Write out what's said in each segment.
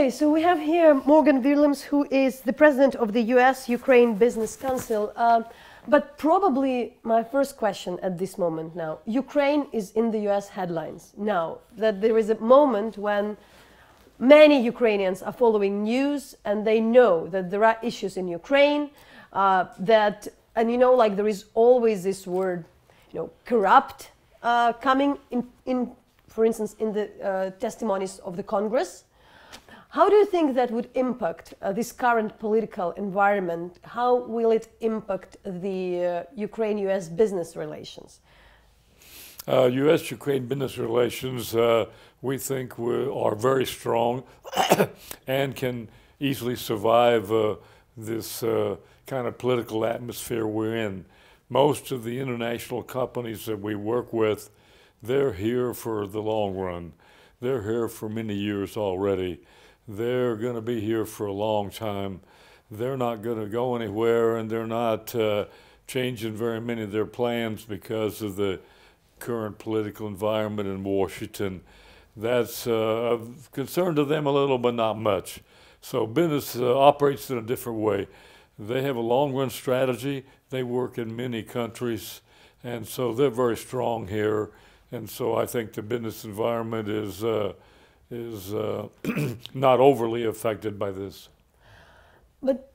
Okay, so we have here Morgan Williams, who is the president of the US-Ukraine Business Council. But probably my first question at this moment now, Ukraine is in the US headlines now, that there is a moment when many Ukrainians are following news and they know that there are issues in Ukraine, and you know, like there is always this word, you know, corrupt, coming in, for instance, in the testimonies of the Congress. How do you think that would impact this current political environment? How will it impact the Ukraine-US business relations? U.S.-Ukraine business relations, we think are very strong and can easily survive this kind of political atmosphere we're in. Most of the international companies that we work with, they're here for the long run. They're here for many years already. They're going to be here for a long time. They're not going to go anywhere, and they're not changing very many of their plans because of the current political environment in Washington. That's of concern to them a little, but not much. So business operates in a different way. They have a long-run strategy. They work in many countries, and so they're very strong here. And so I think the business environment is not overly affected by this. But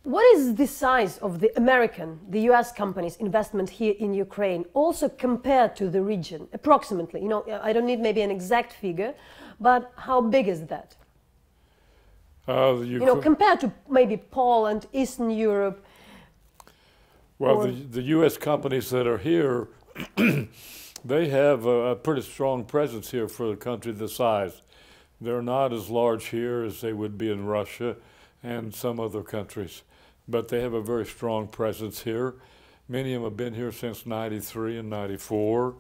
what is the size of the US companies' investment here in Ukraine, also compared to the region, approximately? You know, I don't need maybe an exact figure, but how big is that? You know, compared to maybe Poland, Eastern Europe. Well, the U.S. companies that are here, they have a pretty strong presence here for a country this size. They're not as large here as they would be in Russia and some other countries, but they have a very strong presence here. Many of them have been here since '93 and '94,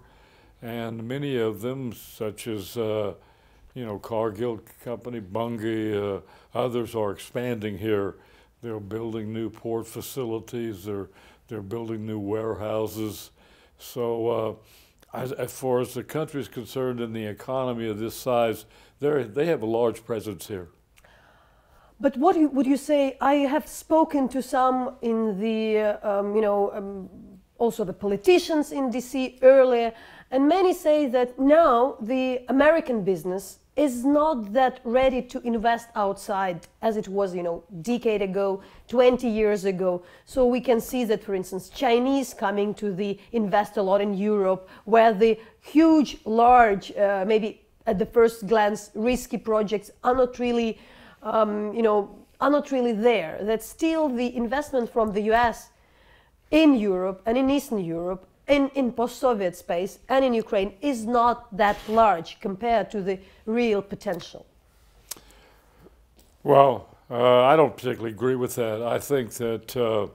and many of them, such as you know, Cargill Company, Bunge, others are expanding here. They're building new port facilities. They're building new warehouses. So as far as the country is concerned in the economy of this size, they have a large presence here. But what would you say? I have spoken to some in the, you know, also the politicians in DC earlier, and many say that now the American business is not that ready to invest outside as it was, you know, decade ago, 20 years ago. So we can see that, for instance, Chinese coming to invest a lot in Europe, where the huge, large, maybe at the first glance, risky projects are not really, you know, are not really there. That still the investment from the US in Europe and in Eastern Europe, in post-Soviet space and in Ukraine, is not that large compared to the real potential. Well, I don't particularly agree with that. I think that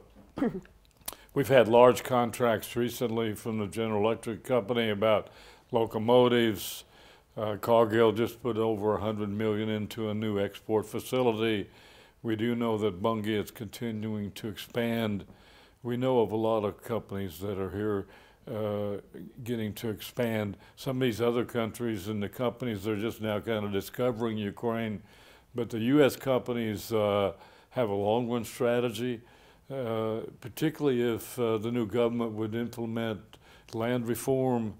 we've had large contracts recently from the General Electric Company about locomotives. Cargill just put over $100 million into a new export facility. We do know that Bunge is continuing to expand. We know of a lot of companies that are here getting to expand. Some of these other countries and the companies are just now kind of discovering Ukraine, but the U.S. companies have a long-run strategy, particularly if the new government would implement land reform,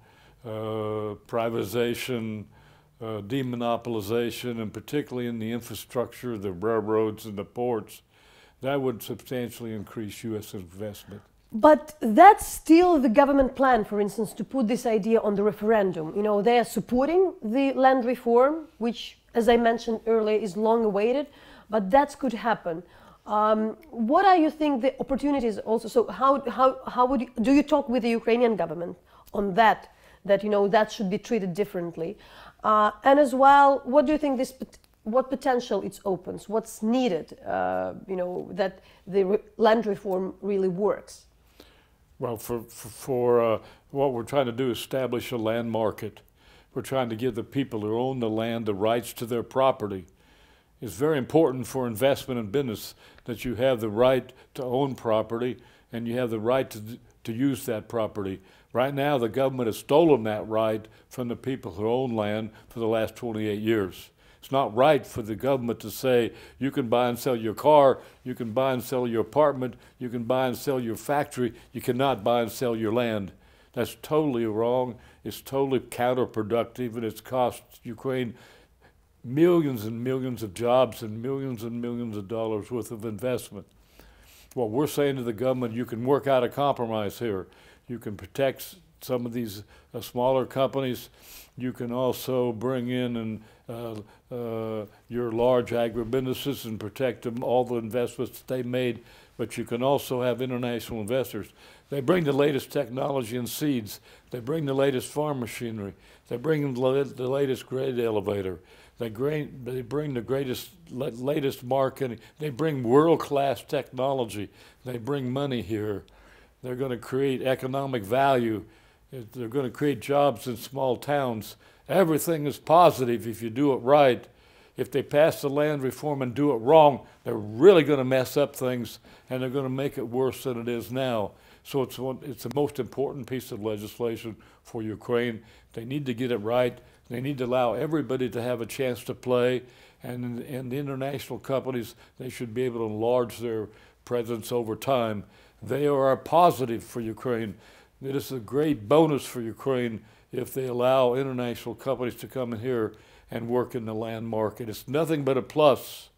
privatization, demonopolization, and particularly in the infrastructure, the railroads and the ports. That would substantially increase U.S. investment. But that's still the government plan, for instance, to put this idea on the referendum. You know, they are supporting the land reform, which, as I mentioned earlier, is long awaited, but that could happen. What are you think the opportunities also? So how would do you talk with the Ukrainian government on that you know, that should be treated differently? And as well, what do you think what potential it opens? What's needed, you know, that the land reform really works? Well, for what we're trying to do is establish a land market. We're trying to give the people who own the land the rights to their property. It's very important for investment and business that you have the right to own property and you have the right to use that property. Right now, the government has stolen that right from the people who own land for the last 28 years. It's not right for the government to say you can buy and sell your car, you can buy and sell your apartment, you can buy and sell your factory, you cannot buy and sell your land. That's totally wrong. It's totally counterproductive, and it's cost Ukraine millions and millions of jobs and millions of dollars worth of investment. What we're saying to the government, you can work out a compromise here. You can protect some of these smaller companies. You can also bring in your large agribusinesses and protect them, all the investments that they made, but you can also have international investors. They bring the latest technology and seeds. They bring the latest farm machinery. They bring the latest grain elevator. They bring the latest marketing. They bring world-class technology. They bring money here. They're going to create economic value. They're going to create jobs in small towns. Everything is positive if you do it right. If they pass the land reform and do it wrong, they're really going to mess up things, and they're going to make it worse than it is now. So it's the most important piece of legislation for Ukraine. They need to get it right. They need to allow everybody to have a chance to play, and the international companies, they should be able to enlarge their presence over time. They are a positive for Ukraine. It is a great bonus for Ukraine if they allow international companies to come in here and work in the land market. It's nothing but a plus.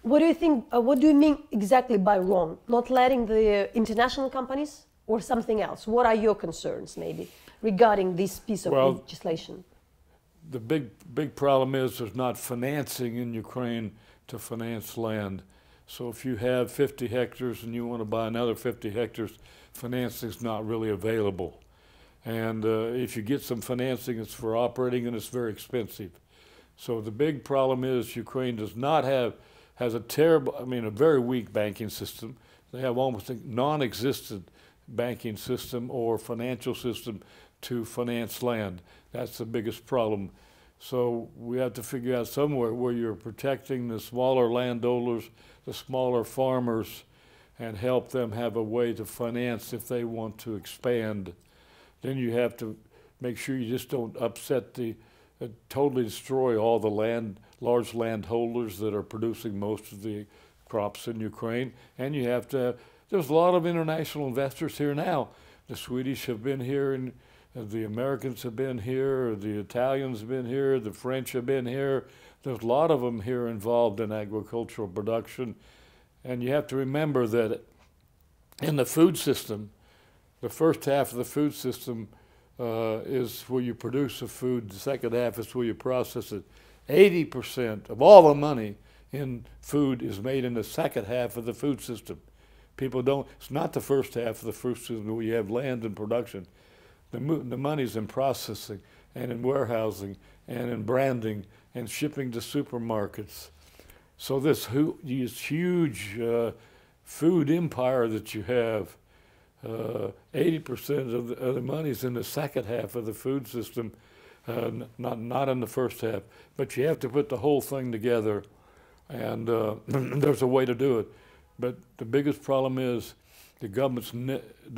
What do you think, what do you mean exactly by wrong? Not letting the international companies or something else? What are your concerns maybe regarding this piece of legislation? The big problem is there's not financing in Ukraine to finance land. So if you have 50 hectares and you want to buy another 50 hectares, financing is not really available. And if you get some financing, it's for operating and it's very expensive. So the big problem is Ukraine has a very weak banking system. They have almost a non-existent banking system or financial system to finance land. That's the biggest problem. So we have to figure out somewhere where you're protecting the smaller landowners, the smaller farmers, and help them have a way to finance if they want to expand. Then you have to make sure you just don't upset totally destroy all the large landholders that are producing most of the crops in Ukraine. And you have to, there's a lot of international investors here now. The Swedish have been here, and the Americans have been here, the Italians have been here, the French have been here. There's a lot of them here involved in agricultural production. And you have to remember that in the food system, the first half of the food system is where you produce the food. The second half is where you process it. 80% of all the money in food is made in the second half of the food system. It's not the first half of the food system where you have land and production. The money's in processing and in warehousing and in branding and shipping to supermarkets. So this huge food empire that you have, 80% of the money's in the second half of the food system, not in the first half. But you have to put the whole thing together, and there's a way to do it. But the biggest problem is the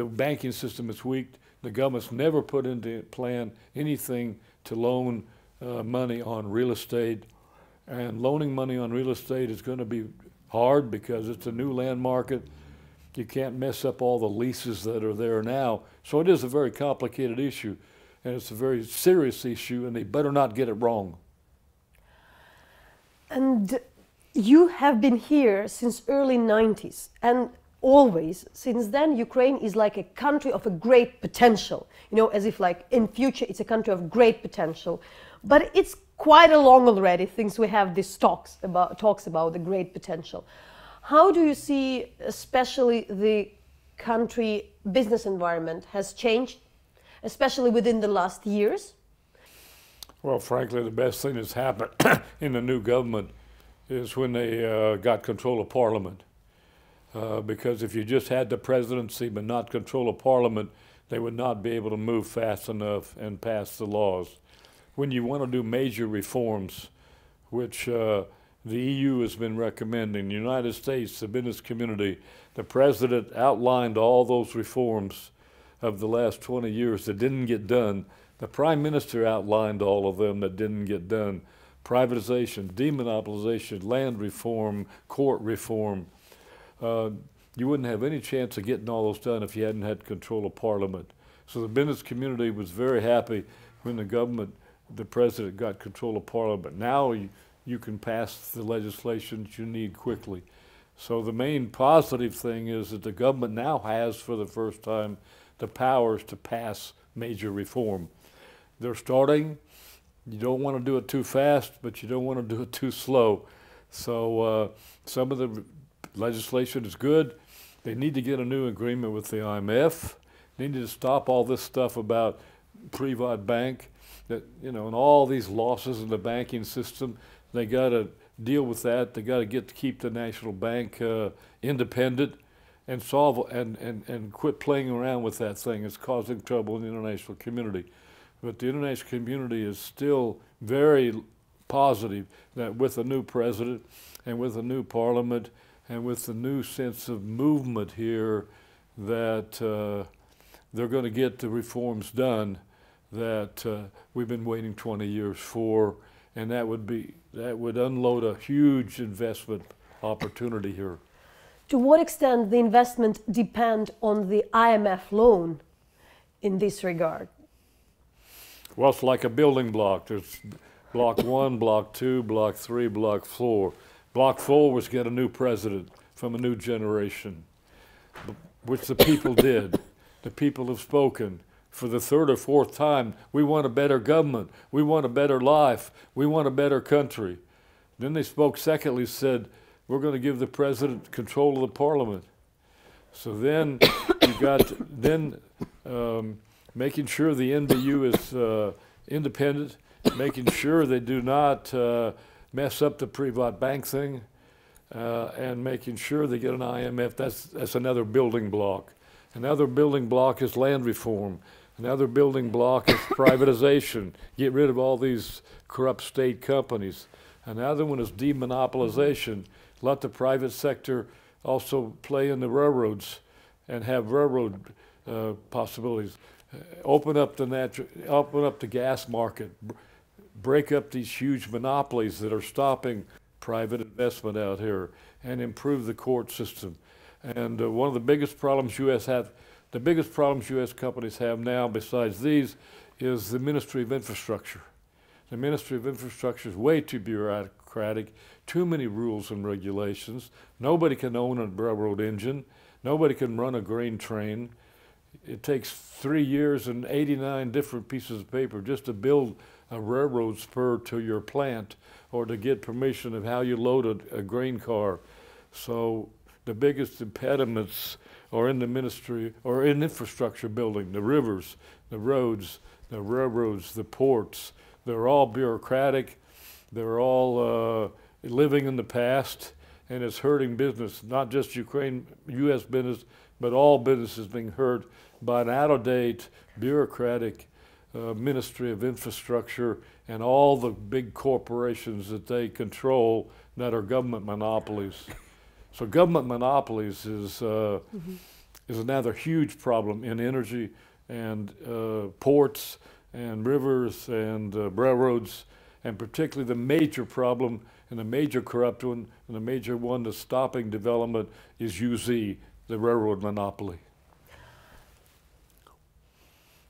banking system is weak. The government's never put into plan anything to loan money on real estate. And loaning money on real estate is going to be hard because it's a new land market. You can't mess up all the leases that are there now. So it is a very complicated issue, and it's a very serious issue, and they better not get it wrong. And you have been here since early 90s, and always since then Ukraine is like a country of a great potential, you know, as if like in future it's a country of great potential. But it's quite along already since we have these talks about the great potential. How do you see especially the country business environment has changed, especially within the last years? Well, frankly, the best thing that's happened in the new government is when they got control of Parliament. Because if you just had the presidency but not control of Parliament, they would not be able to move fast enough and pass the laws. When you want to do major reforms, which the EU has been recommending, the United States, the business community, the president outlined all those reforms of the last 20 years that didn't get done. The prime minister outlined all of them that didn't get done. privatization, demonopolization, land reform, court reform. You wouldn't have any chance of getting all those done if you hadn't had control of Parliament. So the business community was very happy when the president got control of Parliament. Now you can pass the legislation that you need quickly. So the main positive thing is that the government now has, for the first time, the powers to pass major reform. They're starting. You don't want to do it too fast, but you don't want to do it too slow. So some of the legislation is good. They need to get a new agreement with the IMF. They need to stop all this stuff about Privat Bank, that, you know, and all these losses in the banking system. They got to deal with that. They got to keep the national bank independent and solve and quit playing around with that thing. It's causing trouble in the international community. But the international community is still very positive that with a new president and with a new parliament and with the new sense of movement here, that they're going to get the reforms done that we've been waiting 20 years for, and that would unload a huge investment opportunity here. To what extent the investment depend on the IMF loan in this regard? Well, it's like a building block. There's block 1, block 2, block 3, block 4. Block 4 was get a new president from a new generation, which the people did. The people have spoken for the third or fourth time. We want a better government. We want a better life. We want a better country. Then they spoke secondly, said, we're going to give the president control of the parliament. So then you got making sure the NBU is independent, making sure they do not mess up the Privat Bank thing, and making sure they get an IMF. That's another building block. Another building block is land reform. Another building block is privatization. Get rid of all these corrupt state companies. Another one is demonopolization. Let the private sector also play in the railroads and have railroad possibilities. Open up the gas market. Break up these huge monopolies that are stopping private investment out here, and improve the court system. And one of the biggest problems the biggest problems U.S. companies have now, besides these, is the Ministry of Infrastructure. The Ministry of Infrastructure is way too bureaucratic, too many rules and regulations. Nobody can own a railroad engine. Nobody can run a grain train. It takes 3 years and 89 different pieces of paper just to build a railroad spur to your plant, or to get permission of how you load a grain car. So the biggest impediments are in the ministry, or in infrastructure building, the rivers, the roads, the railroads, the ports. They're all bureaucratic. They're all living in the past, and it's hurting business, not just U.S. business, but all businesses being hurt by an out-of-date, bureaucratic Ministry of Infrastructure and all the big corporations that they control that are government monopolies. So government monopolies is another huge problem in energy and ports and rivers and railroads, and particularly the major problem and the major corrupt one and the major one that's stopping development is UZ, the railroad monopoly.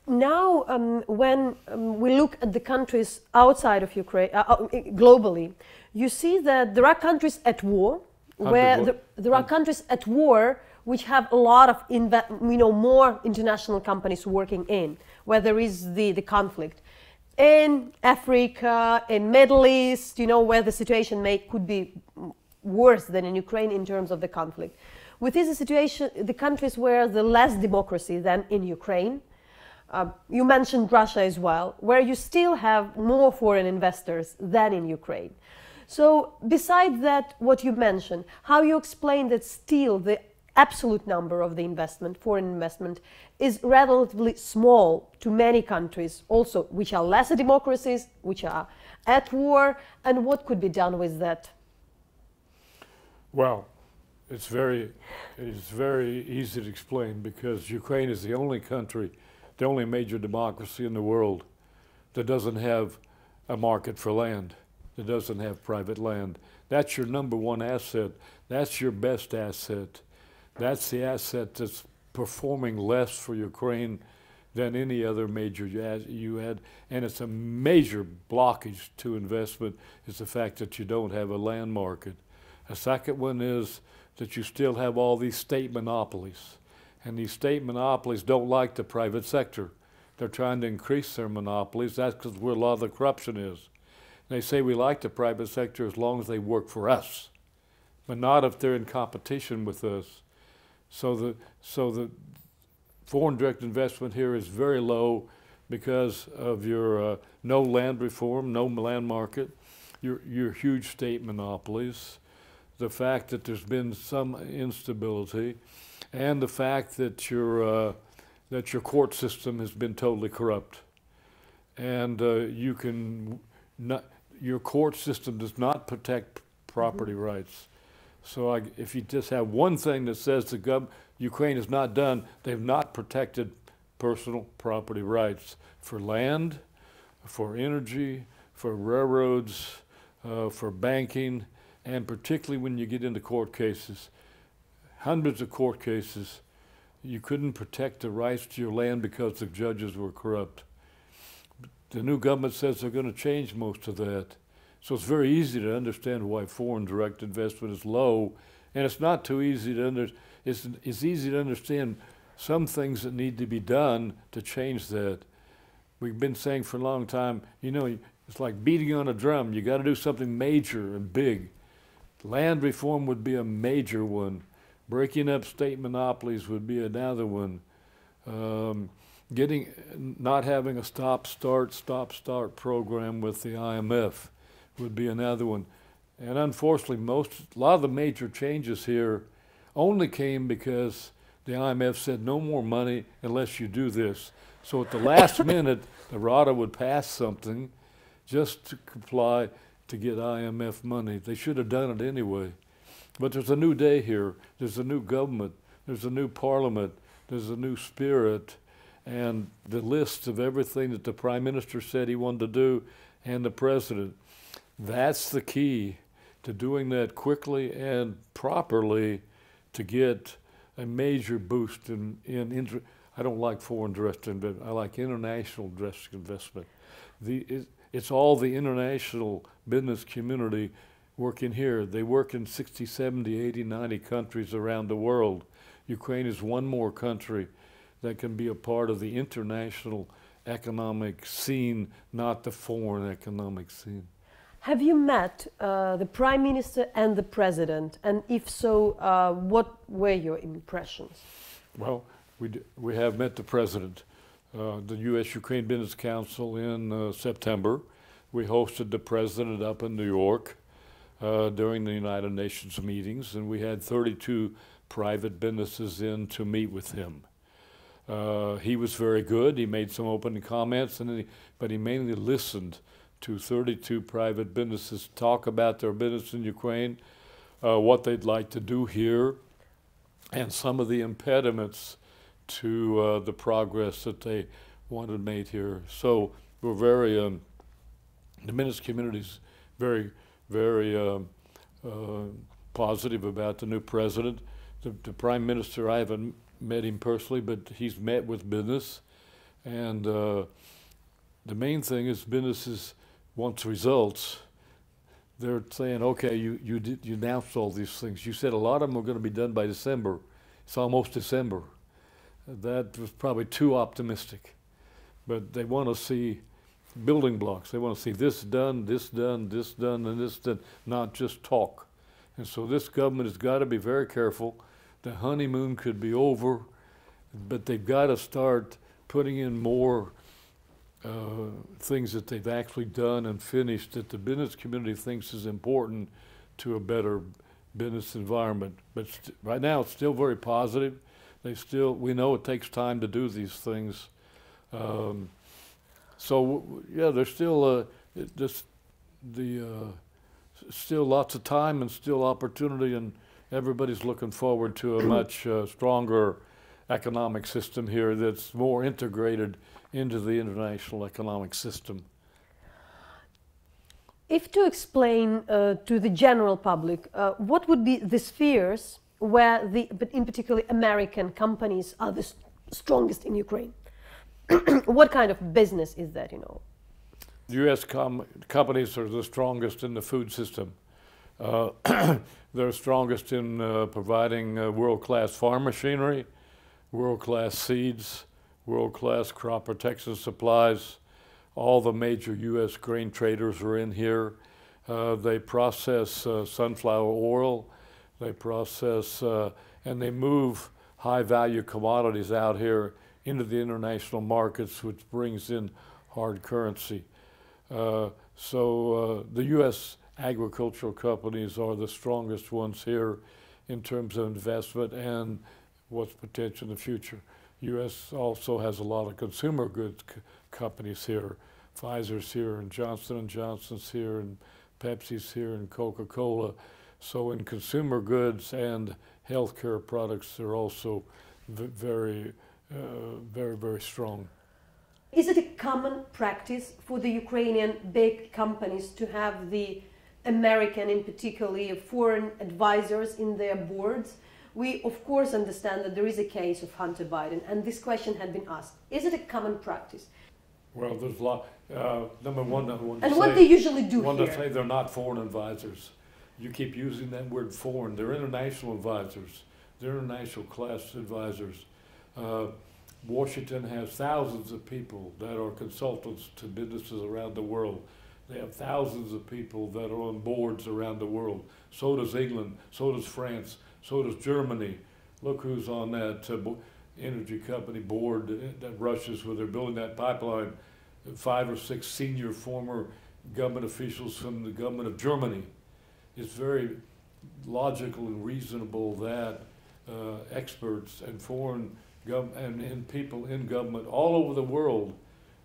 Now, when we look at the countries outside of Ukraine, globally, you see that there are countries at war, where there are countries at war which have a lot of more international companies working in, where there is the conflict. In Africa, in Middle East, where the situation could be worse than in Ukraine in terms of the conflict. Within the situation, the countries where there's less democracy than in Ukraine, you mentioned Russia as well, where you still have more foreign investors than in Ukraine. So besides that, what you mentioned, how you explain that still the absolute number of the investment, foreign investment, is relatively small to many countries also, which are lesser democracies, which are at war, and what could be done with that? Well, it's very easy to explain, because Ukraine is the only country, the only major democracy in the world that doesn't have a market for land. that doesn't have private land. That's your number one asset. That's your best asset. That's the asset that's performing less for Ukraine than any other major you had. And it's a major blockage to investment is the fact that you don't have a land market. A second one is that you still have all these state monopolies. And these state monopolies don't like the private sector. They're trying to increase their monopolies. That's because where a lot of the corruption is. They say we like the private sector as long as they work for us, but not if they're in competition with us. So the foreign direct investment here is very low because of your no land reform, no land market, your huge state monopolies, the fact that there's been some instability, and the fact that your court system has been totally corrupt, and your court system does not protect property rights. So if you just have one thing that says Ukraine has not done, they've not protected personal property rights for land, for energy, for railroads, for banking, and particularly when you get into court cases. Hundreds of court cases, you couldn't protect the rights to your land because the judges were corrupt. The new government says they're going to change most of that. So it's very easy to understand why foreign direct investment is low, and it's not too easy to understand. It's easy to understand some things that need to be done to change that. We've been saying for a long time, it's like beating on a drum. You got to do something major and big. Land reform would be a major one. Breaking up state monopolies would be another one. Not having a stop-start program with the IMF would be another one. And unfortunately, a lot of the major changes here only came because the IMF said no more money unless you do this. So at the last minute, the RADA would pass something just to comply to get IMF money. They should have done it anyway. But there's a new day here. There's a new government. There's a new parliament. There's a new spirit. And the list of everything that the Prime Minister said he wanted to do and the President, that's the key to doing that quickly and properly to get a major boost in I don't like foreign direct investment. I like international direct investment. It's all the international business community working here. They work in 60, 70, 80, 90 countries around the world. Ukraine is one more country that can be a part of the international economic scene, not the foreign economic scene. Have you met the Prime Minister and the President? And if so, what were your impressions? Well, we have met the President, the U.S.-Ukraine Business Council in September. We hosted the President up in New York during the United Nations meetings, and we had 32 private businesses in to meet with him. He was very good. He made some opening comments, but he mainly listened to 32 private businesses talk about their business in Ukraine, what they'd like to do here, and some of the impediments to the progress that they wanted made here. So we're very, the business community is very, very positive about the new president. The Prime Minister, I haven't met him personally, but he's met with business. And the main thing is businesses want results. They're saying, okay, you announced all these things. You said a lot of them are going to be done by December. It's almost December. That was probably too optimistic. But they want to see building blocks. They want to see this done, this done, this done, and this done, not just talk. And so this government has got to be very careful. The honeymoon could be over, but they've got to start putting in more things that they've actually done and finished that the business community thinks is important to a better business environment. But right now it's still very positive. We know it takes time to do these things. So yeah, there's still still lots of time and still opportunity, and everybody's looking forward to a much stronger economic system here that's more integrated into the international economic system. If to explain to the general public, what would be the spheres where but in particular American companies are the strongest in Ukraine? What kind of business is that, you know? U.S. companies are the strongest in the food system. They're strongest in providing world-class farm machinery, world-class seeds, world-class crop protection supplies. All the major U.S. grain traders are in here. They process sunflower oil. They process and they move high-value commodities out here into the international markets, which brings in hard currency. So the U.S. agricultural companies are the strongest ones here in terms of investment and what's potential in the future. U.S. also has a lot of consumer goods companies here. Pfizer's here, and Johnson & Johnson's here, and Pepsi's here, and Coca-Cola. So in consumer goods and healthcare products, they're also very, very strong. Is it a common practice for the Ukrainian big companies to have the American, in particular, foreign advisors in their boards? We, of course, understand that there is a case of Hunter Biden, and this question had been asked. Is it a common practice? Well, there's a lot. Number one, and what they usually do here. To say they're not foreign advisors. You keep using that word foreign. They're international advisors. They're international class advisors. Washington has thousands of people that are consultants to businesses around the world. They have thousands of people that are on boards around the world. So does England, so does France, so does Germany. Look who's on that energy company board that rushes where they're building that pipeline. 5 or 6 senior former government officials from the government of Germany. It's very logical and reasonable that experts and foreign and people in government all over the world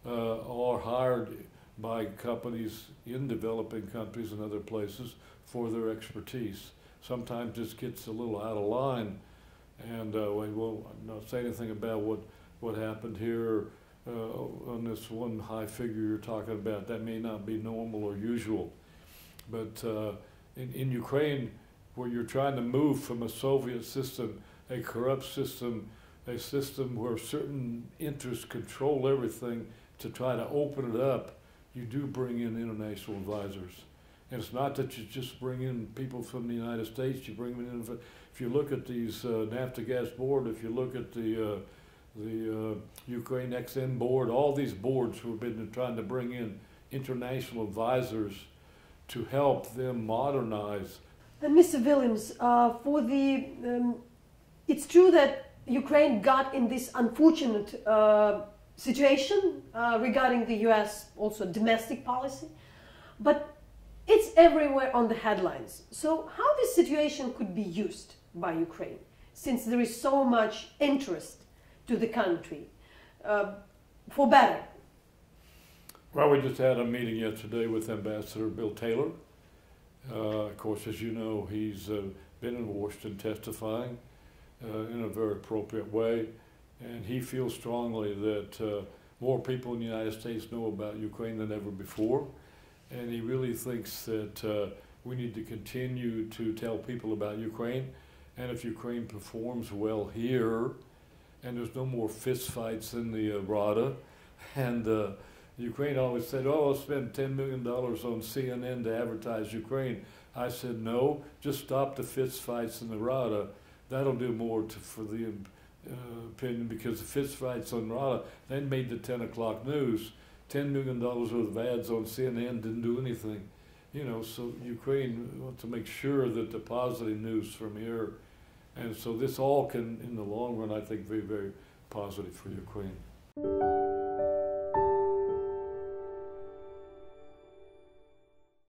are hired by companies in developing countries and other places for their expertise. Sometimes this gets a little out of line, and we will not say anything about what happened here on this one high figure you're talking about. That may not be normal or usual, but in Ukraine, where you're trying to move from a Soviet system, a corrupt system, a system where certain interests control everything, to try to open it up, you do bring in international advisors. And it's not that you just bring in people from the United States, you bring them in. If you look at these Naftogaz board, if you look at the Ukraine XN board, all these boards who have been trying to bring in international advisors to help them modernize. And Mr. Williams, it's true that Ukraine got in this unfortunate situation regarding the U.S. also domestic policy, but it's everywhere on the headlines. So how this situation could be used by Ukraine, since there is so much interest to the country, for better? Well, we just had a meeting yesterday with Ambassador Bill Taylor. Of course, as you know, he's been in Washington testifying in a very appropriate way, and he feels strongly that more people in the United States know about Ukraine than ever before, and he really thinks that we need to continue to tell people about Ukraine, and if Ukraine performs well here, and there's no more fist fights in the Rada, and Ukraine always said, oh, I'll spend $10 million on CNN to advertise Ukraine. I said, no, just stop the fist fights in the Rada. That'll do more for the opinion, because the fist fights on Rada, they made the 10 o'clock news. $10 million worth of ads on CNN didn't do anything. You know, so Ukraine wants to make sure that the positive news from here, and so this all can, in the long run, I think, be very positive for Ukraine.